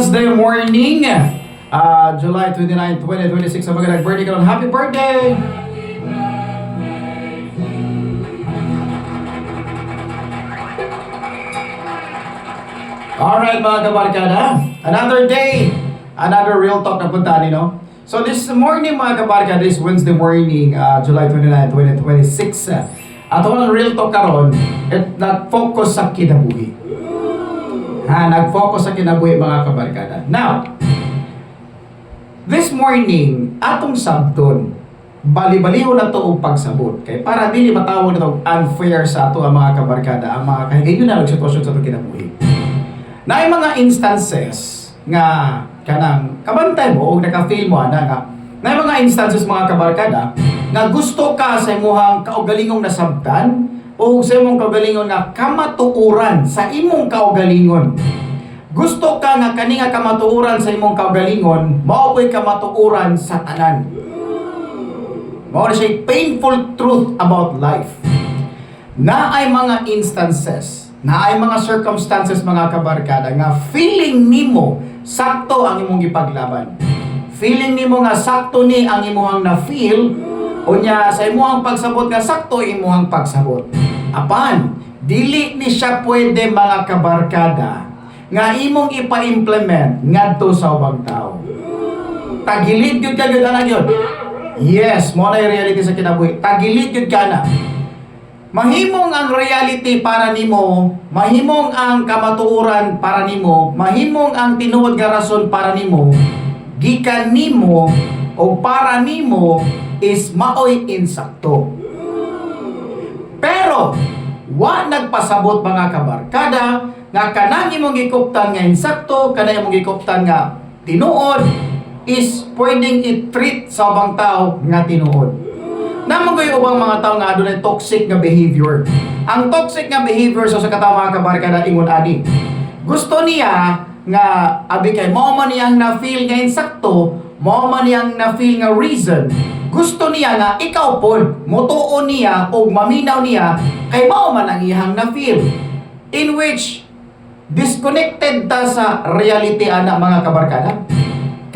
Thursday morning, July 29, 2026. Ang magandang birthday ka nun. Happy birthday! Alright mga kabarkada, another day, another real talk na punta no? So this morning mga kabarkada, this Wednesday morning, July 29, 2026. At walang real talk karon, at nag-focus sa kinabuhi. Nag-focus sa kinabuhi mga kabarkada. Now, this morning, atong sabton, bali-baliho na to og pagsabot. Kay para dili matawag na unfair sa ato ang mga kabarkada, ang mga kahigayon na sitwasyon sa atong kinabuhi. Na mga instances nga kanang kabantay mo o naka-feel mo nga na mga instances mga kabarkada nga gusto ka sa imong kaugalingong nasabtan o sa imong kaugalingon nga kamatuoran sa imong kaugalingon. Gusto ka nga kani nga kamatuoran sa imong kaugalingon, mao ko'y kamatuoran sa tanan. Mao na siya painful truth about life. Na ay mga instances, na ay mga circumstances mga kabarkada nga feeling nimo sakto ang imong gipaglaban. Feeling nimo nga sakto ni ang imong na-feel unya sa imong pagsabot nga sakto imong pagsabot. Apan, dili ni siya pwede mga kabarkada nga imong ipa-implement ngadto sa ubang tao. Tagilid gyud ka gyud ana gyud. Yes, mo na reality sa kinabuhi. Tagilid gyud ka na. Mahimong ang reality para nimo, mahimong ang kamatuoran para nimo, mahimong ang tinuod nga rason para nimo, gikan nimo o para nimo is maoy insakto. Pero wa nagpasabot mga kabarkada nga kanang imong gikuptan nga insakto, kanang imong gikuptan nga tinuod is pwedeng i-treat sa ubang tao nga tinuod. Namang kayo ubang mga tao nga adunay toxic nga behavior. Ang toxic nga behavior sa katawo mga kabarkada ingon ani. Gusto niya nga abi kay mao man niyang na-feel nga insakto, mao man niyang na-feel nga reason. Gusto niya nga ikaw pod motuon niya o maminaw niya kay mao man ang iyang na-feel. In which disconnected ta sa reality ana mga kabarkada.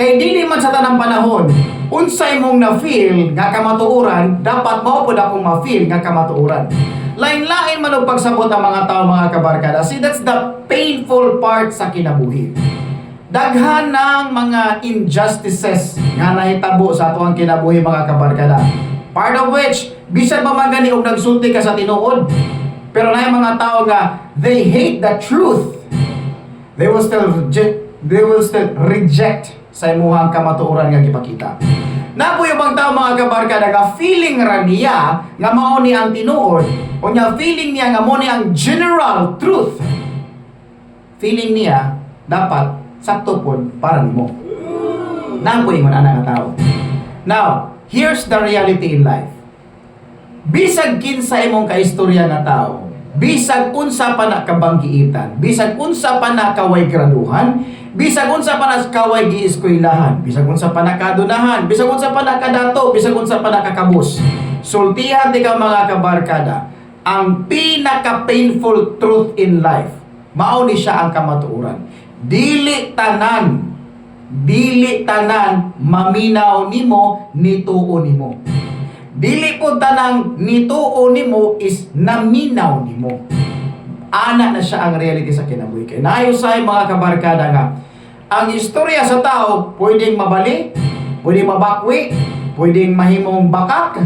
Kay dili man sa tanang panahon unsay mong na-feel nga kamatuoran, dapat mao pod akong ma-feel nga kamatuoran. Lain-lain man og pagsabot ang mga tao mga kabarkada. See, that's the painful part sa kinabuhi. Daghan ng mga injustices nga nahitabo sa atong kinabuhi mga kabarkada. Part of which, bisan pa man gani og nagsulti ka sa tinuod, pero na mga tao nga they hate the truth. They will still reject sa imuhang kamatuoran nga gipakita. Napoy ubang tao mga kabarkada nga feeling ra niya nga mao ni ang tinuod o nya feeling niya nga mao ni ang general truth. Feeling niya dapat sakto pod para nimo. Napoy ingon ana nga tao. Now, here's the reality in life. Bisag kinsa imong kaistorya nga tao, bisag unsa pa na kabanggiitan, bisag unsa pa na kaway graduhan, bisag unsa pa na kaway gieskwelahan, bisag unsa pa na kadunahan, bisag unsa pa na kadato, bisag unsa pa na kakabus. Sultihan di ka mga kabarkada, ang pinaka-painful truth in life, mao ni siya ang kamatuoran. Dili tanan maminaw nimo, nituo nimo. Dili po tanang nituo nimo is naminaw nimo. Ana na siya ang reality sa kinabuhi. Kaya naayosay mga kabarkada nga, ang istorya sa tao pwedeng mabali, pwedeng mabakwi, pwedeng mahimong bakak,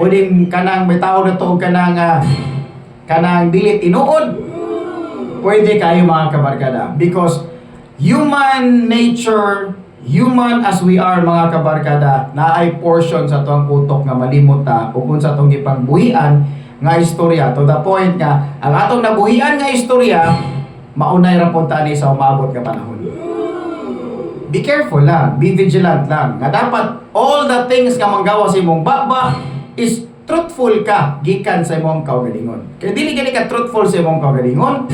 pwedeng kanang may tao na to kanang dili tinuod. Pwede kayo mga kabarkada because human nature, human as we are mga kabarkada, na ay portion sa atong utok nga malimot ta o kung sa atong gipangbuhian nga istorya to the point nga ang atong nabuhian nga istorya maunay ra pud tani sa umabot nga panahon. Be careful lang, be vigilant lang nga dapat all the things nga manggawa sa imong baba is truthful ka gikan sa imong kaugalingon. Kaya dili gani ka truthful sa imong kaugalingon,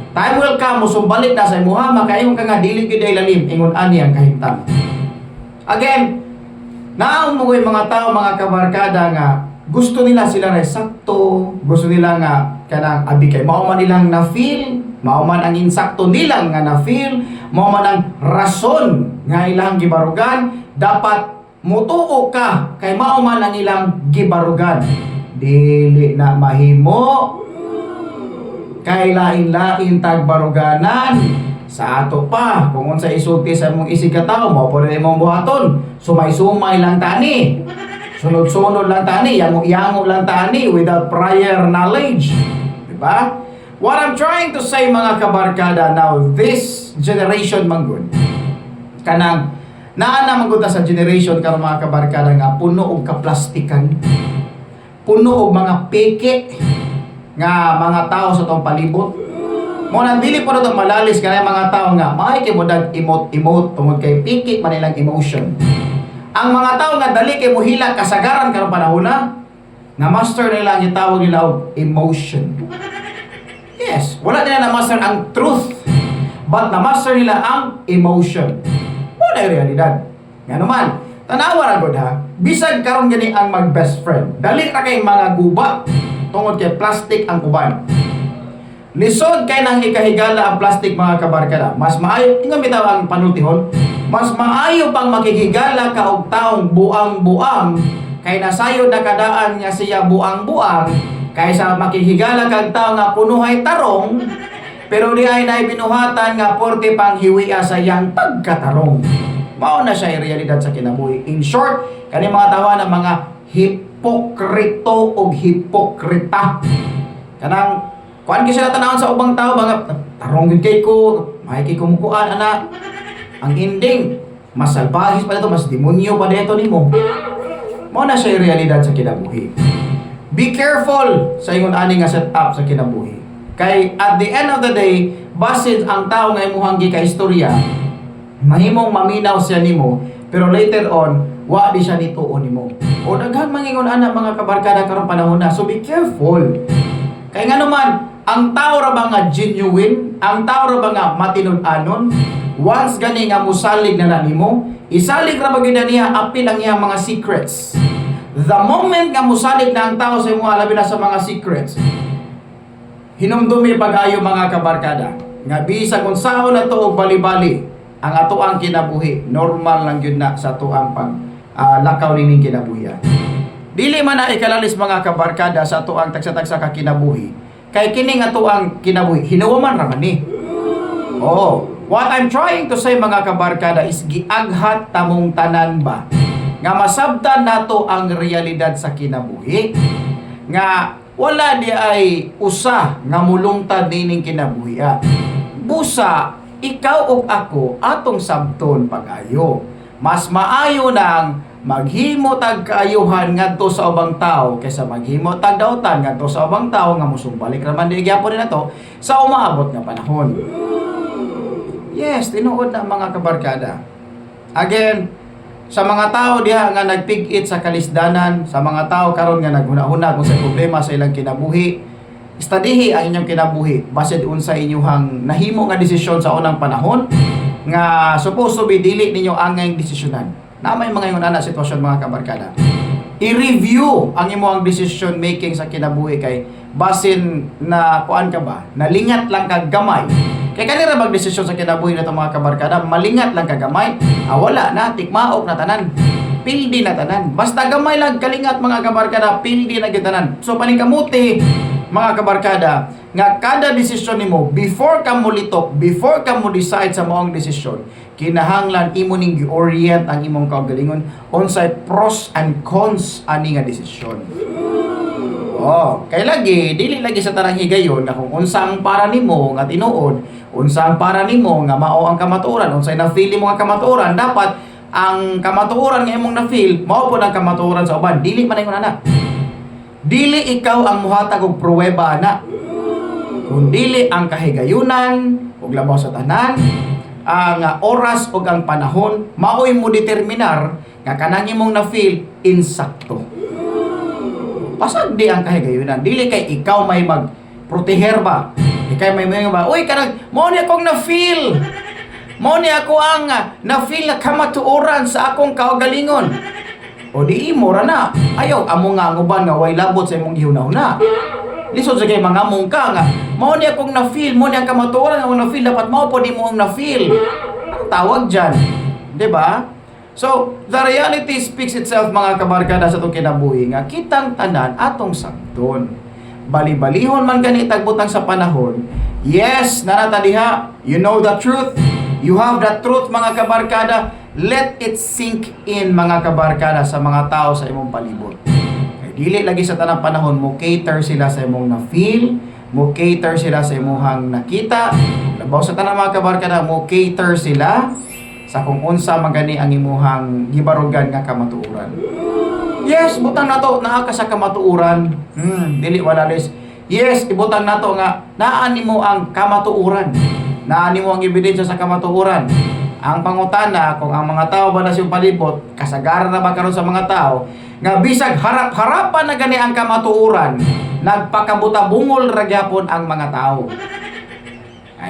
time will come musumbalik na sa imuha makaingon ka nga dili gyud ay lalim ingon ani ang kahimtang. Again, naong mo mga tao mga kabarkada nga gusto nila sila na sakto, gusto nila nga kanang abi kay mao man nilang na feel Mao man ang insakto nilang nga na-feel, mao man ang rason nga ilang gibarugan, dapat mutuo ka kay mao man ang ilang gibarugan. Dili na mahimo kay lain-lain tagbaruganan. Sa ato pa, kung unsa isulti sa mong isig ka tao, mao pa rin imong buhaton. Sumay-sumay lang tani. Sunod-sunod lang tani, yango-yango lang tani without prior knowledge. Diba? What I'm trying to say mga kabarkada, now this generation manggod, kanang naana manggod sa generation karon mga kabarkada nga puno og kaplastikan, puno og mga peke nga mga tao sa tong palibot. Mo nang dili po na itong malalis kaya mga tao nga maay kay mo dag emote tungod kay piki man ilang emotion. Ang mga tao nga dali kay mohila kasagaran karong panahon na master nila ang gitawag nila og emotion. Yes, wala nila na master ang truth, but na master nila ang emotion. Wala yung realidad. Nga naman, tanawa ra gud ha. Bisag karon gani ang mag best friend. Dali ra kay mga guba tungod kay plastic ang uban. Lisod kay nang ikahigala ang plastic mga kabarkada. Mas maayo, ingon bitaw ang panultihon, mas maayo pang makikigala ka og taong buang-buang kay nasayod na kadaan nga siya buang-buang kaysa makikigala kag tao nga punuhay tarong pero di ay naibinuhatan nga porte pang hiwiya sa iyang pagkatarong. Mao na siya realidad sa kinabuhi. In short, kani mga tawa ng mga hipokrito o hipokrita. Kanang kuan ki sila tanawon sa ubang tao mga tarong gid kay ko, may kay kumukuan ana. Ang ending, mas salbahis pa dito, mas demonyo pa dito nimo. Mao na siya realidad sa kinabuhi. Be careful sa ingon ani nga setup sa kinabuhi. Kay at the end of the day, basid ang tao nga imuhang gikaistorya, mahimong maminaw siya nimo, pero later on, wa di siya nituon nimo. O daghan mangingon ana mga kabarkada karon panahon na. So be careful. Kay nga naman, ang tao ra ba nga genuine, ang tao ra ba nga matinud-anon, once gani nga musalig na nimo, isalig ra ba gyud niya apil ang iyang mga secrets. The moment nga musalig na ang tao sa imo alabi na sa mga secrets, hinumdumi pag-ayo mga kabarkada nga bisag unsaon na to og bali-bali ang ato ang kinabuhi, normal lang gyud na sa ato ang pag lakaw nining kinabuhi. Dili man na ikalalis mga kabarkada sa ato ang tagsa-tagsa ka kinabuhi. Kay kining ato ang kinabuhi, hinuwaman ra man ni. Oh, what I'm trying to say mga kabarkada is giaghat tamong tanan ba nga masabtan nato ang realidad sa kinabuhi nga wala di ay usa nga mulungtad nining kinabuhi. Busa ikaw ug ako atong sabton pag-ayo. Mas maayo nang maghimo tag kaayuhan ngadto sa ubang tao kaysa maghimo tag dautan ngadto sa ubang tao nga musumbalik ra man di gyapon na to sa umaabot nga panahon. Yes, tinuod na mga kabarkada. Again, sa mga tao diha nga nagpig-it sa kalisdanan, sa mga tao karon nga naghuna-huna kung sa problema sa ilang kinabuhi, istadihi ang inyong kinabuhi basid unsa inyong nahimo nga desisyon sa unang panahon nga supposed to be dili ninyo angay desisyonan. Na may mga ingon ana sitwasyon mga kabarkada. I-review ang imong decision making sa kinabuhi kay basin na kuan ka ba, nalingat lang kag gamay. Kay kanira magdesisyon sa kinabuhi nato mga kabarkada, malingat lang kagamay, wala na, tikmaok na tanan. Pildi na tanan. Basta gamay lang kalingat mga kabarkada, pildi na gitanan. So paningkamuti mga kabarkada, nga kada desisyon nimo before ka mo litok, before ka mo decide sa moong desisyon, kinahanglan imo ning gi-orient ang imong kaugalingon unsay pros and cons ani nga desisyon. Oh, kay lagi dili lagi sa tarang higayon na kung unsa ang para nimo nga tinuod, unsa ang para nimo nga mao ang kamatuoran, unsay na feel mo nga kamatuoran, dapat ang kamatuoran nga imong na feel mao pud ang kamatuoran sa uban. Dili man ingon ana. Dili ikaw ang muhatag og pruweba ana. Kung dili ang kahigayunan ug labaw sa tanan, ang oras ug ang panahon maoy mo determinar nga kanang imong na feel insakto. Pasag di ang kahigayunan. Dili kay ikaw may magproteher ba? Ikay may ba? Uy, kanang mo ni akong na-feel. Mo ni ako ang na-feel na kamatuoran sa akong kaugalingon. O di imo ra na. Ayaw amo nga nguban nga way labot sa imong gihuna-huna. Lisod sa kay mga mungka nga. Mao ni akong na-feel, mo ni ang kamatuoran nga akong na-feel, dapat mao po ni mo ang na-feel. Ang tawag dyan. Diba? So, the reality speaks itself mga kabarkada sa itong kinabuhi nga kitang tanan atong sabton. Bali-balihon man gani tagbutang sa panahon. Yes, nanatadiha. You know the truth. You have the truth mga kabarkada. Let it sink in mga kabarkada sa mga tao sa imong palibot. Dili lagi sa tanang panahon mo cater sila sa imong na-feel, mo cater sila sa imong nakita. Labaw sa tanang mga kabarkada, mo cater sila sa kung unsa magani ang imuhang gibarugan nga kamatuoran. Yes, butang nato naa ka sa kamatuoran. Dili walalis. Yes, ibutang nato nga naa nimo ang kamatuoran. Naa nimo ang ebidensya sa kamatuoran. Ang pangutana kung ang mga tao ba na siyang palibot, kasagaran na ba karon sa mga tao nga bisag harap-harapan na gani ang kamatuoran, nagpakabuta-bungol ra gyapon ang mga tao.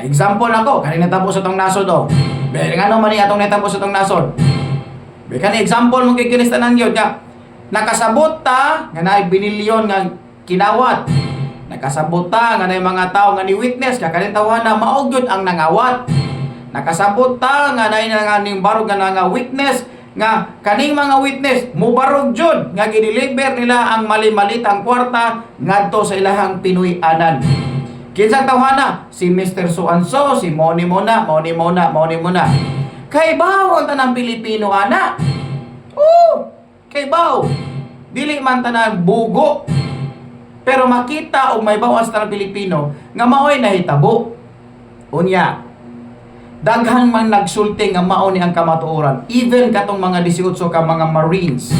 Example ako, kanina natapos sa tong nasod do. Be ngano man ni atong natapos sa tong nasod. Be kan example mo kay kinistanan gyud nga nakasabot ta nga naay binilyon nga kinawat. Nakasabot ta nga naay mga tao nga ni witness ka kanin tawhana mao gyud ang nangawat. Nakasabot ta nga naay nga ning barog nga nga witness nga kaning mga witness mubarog jud nga gideliver nila ang mali-malitang kwarta ngadto sa ilahang Pinoy-anan. Kinsang tawhana si Mr. So-and-so, si Moni Mona. Kay bawon tanang Pilipino ana. Kay baw. Dili man tanang bugo. Pero makita og may bawas tanang Pilipino nga maoy nahitabo. Unya, daghan man nagsulti nga mao ni ang kamatuoran, even katong mga 18 ka mga Marines.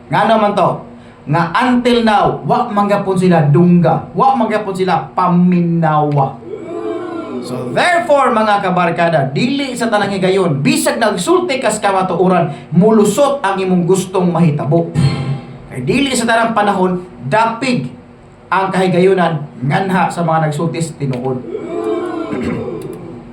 Nga naman to, nga until now wa manggapon sila dungga, wa manggapon sila paminawa. So therefore mga kabarkada, dili sa tanang higayon bisag nagsulti kas kamatuoran, mulusot ang imong gustong mahitabo. Kay dili sa tanang panahon dapig ang kahigayonan nganha sa mga nagsultis tinuod.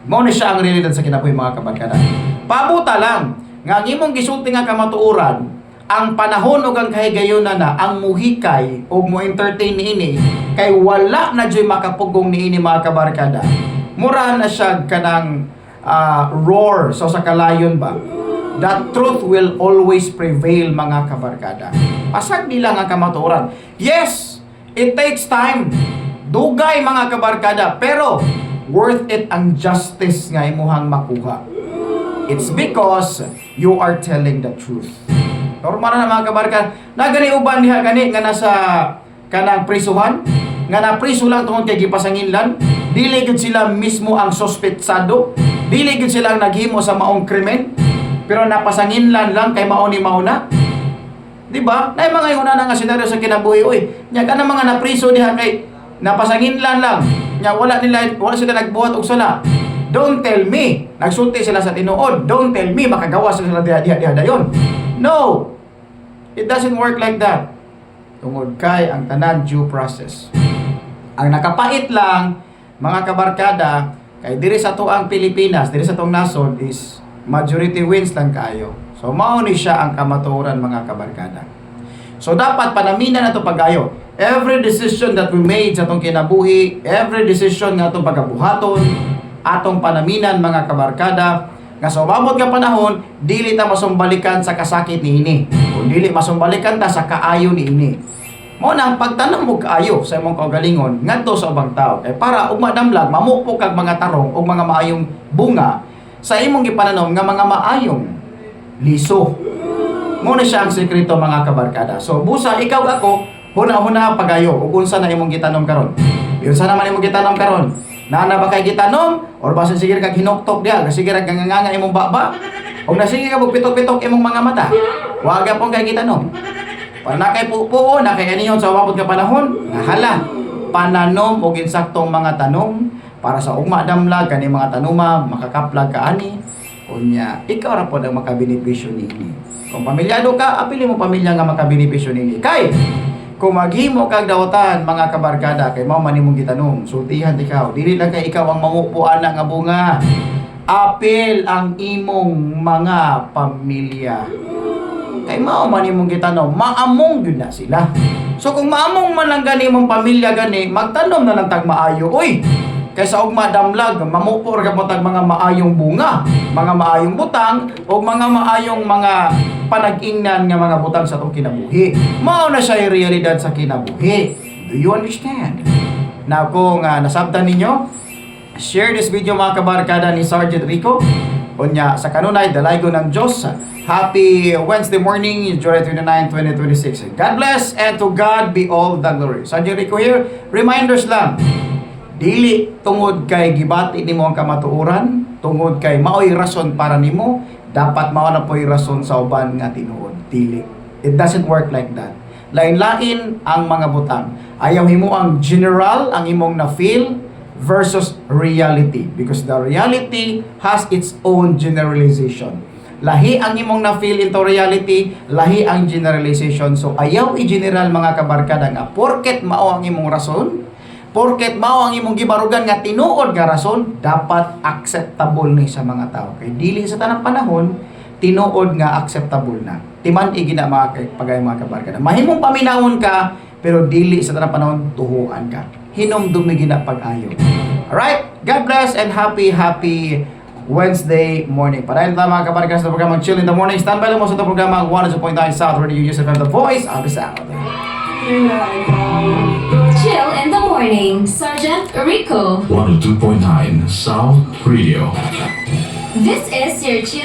Mao ni siya ang realidad sa kinabuhi mga kabarkada. Pabuta lang nga ang imong gisulti nga kamatuoran, ang panahon ug ang kahigayonan na ang muhikay ug mo entertain niini kay wala na joy makapugong niini mga kabarkada. Mura na siya kanang roar so sa kalayon ba. The truth will always prevail mga kabarkada. Pasag nila nga kamatuoran. Yes, it takes time. Dugay mga kabarkada, pero worth it ang justice nga imuhang makuha. It's because you are telling the truth. Normal na mga kabarkada, nagani uban diha gani nga nasa kanang prisuhan, nga na priso lang tungod kay gipasanginlan, dili gid sila mismo ang suspetsado, dili gid sila ang naghimo sa maong krimen, pero napasanginlan lang kay mao ni mauna. Diba? Na mga una na nga senaryo sa kinabuhi, oy, nya kana mga napriso diha kay napasanginlan lang. Nya wala sila nagbuhat og sala. Don't tell me nagsulti sila sa tinuod. Don't tell me makagawa sila diha dayon. No. It doesn't work like that. Tungod kay ang tanan due process. Ang nakapait lang mga kabarkada kay diri sa tuang Pilipinas, diri sa tuang nasod is majority wins lang kayo. So mao ni siya ang kamatuoran mga kabarkada. So dapat panaminan nato pagayo. Every decision that we made sa atong kinabuhi, every decision nga atong pagabuhaton, atong panaminan mga kabarkada, nga sa umabot nga panahon, dili ta masumbalikan sa kasakit niini, o dili masumbalikan ta sa kaayo niini. Mao na ang pagtanong mo kaayo sa imong kaugalingon ngadto sa ubang tao, kay para ug madamlag mamupok kag mga tarong ug mga maayong bunga sa imong gipananom nga mga maayong liso. Mao na siya ang sekreto mga kabarkada. So busa ikaw ako huna-huna pagayo ug unsa na imong gitanom karon. Unsa naman imong gitanom karon? Nana ba kay gitanom or basta sige kag hinuktok diha, sige ra ganganga imong baba? O nasige ka pitok-pitok imong mga mata? Wa gyapon kay gitanom. Para na kay pupuo, na kay aniyon sa wabot nga panahon, nga hala, pananom og insaktong mga tanom para sa ugma damlag kani mga tanuma makakaplag ka ani. Unya, ikaw ra pod ang makabenepisyo nini. Kung pamilyado ka, apili mo pamilya nga makabenepisyo nini. Kay kung maghimo kag dawatan mga kabarkada kay mao man imong gitanom, sultihan ikaw. Dili lang kay ikaw ang mamupuan nga bunga. Apil ang imong mga pamilya. Kay mao man imong gitanom, maamong gyud na sila. So kung maamong man lang gani mong pamilya gani, magtanom na lang tag maayo. Uy, kaysa og madamlag, mamupor ka mo tag mga maayong bunga, mga maayong butang, o mga maayong mga panag-ingnan nga mga butang sa itong kinabuhi. Mao na siya yung realidad sa kinabuhi. Do you understand? Now kung nasabtan ninyo, share this video mga kabarkada ni Sergeant Rico. Unya, sa kanunay, dalaygo ng Diyos. Happy Wednesday morning, July 29, 2026. God bless and to God be all the glory. Sergeant Rico here. Reminders lang. Dili tungod kay gibati nimo ang kamatuoran, tungod kay maoy rason para nimo, dapat mao na po'y rason sa uban nga tinuod. Dili. It doesn't work like that. Lain-lain ang mga butang. Ayaw himo ang general ang imong na-feel versus reality, because the reality has its own generalization. Lahi ang imong na-feel into reality, lahi ang generalization. So ayaw i-general mga kabarkada nga porket mao ang imong rason, porket mao ang imong gibarugan nga tinuod nga rason, dapat acceptable ni sa mga tao. Kay dili sa tanang panahon tinuod nga acceptable na. Timan igina mga pagay mga kabarkada. Mahimong paminawon ka pero dili sa tanang panahon tuhuan ka. Hinumdumi gina pag-ayo. Alright? God bless and happy Wednesday morning. Para ito mga kabarkas sa programang Chill in the Morning. Stand by lang mo sa ito programang 102.9 South Radio USFM The Voice of the South. Chill in the Morning, Sergeant Rico. 102.9 South Radio. This is your Chill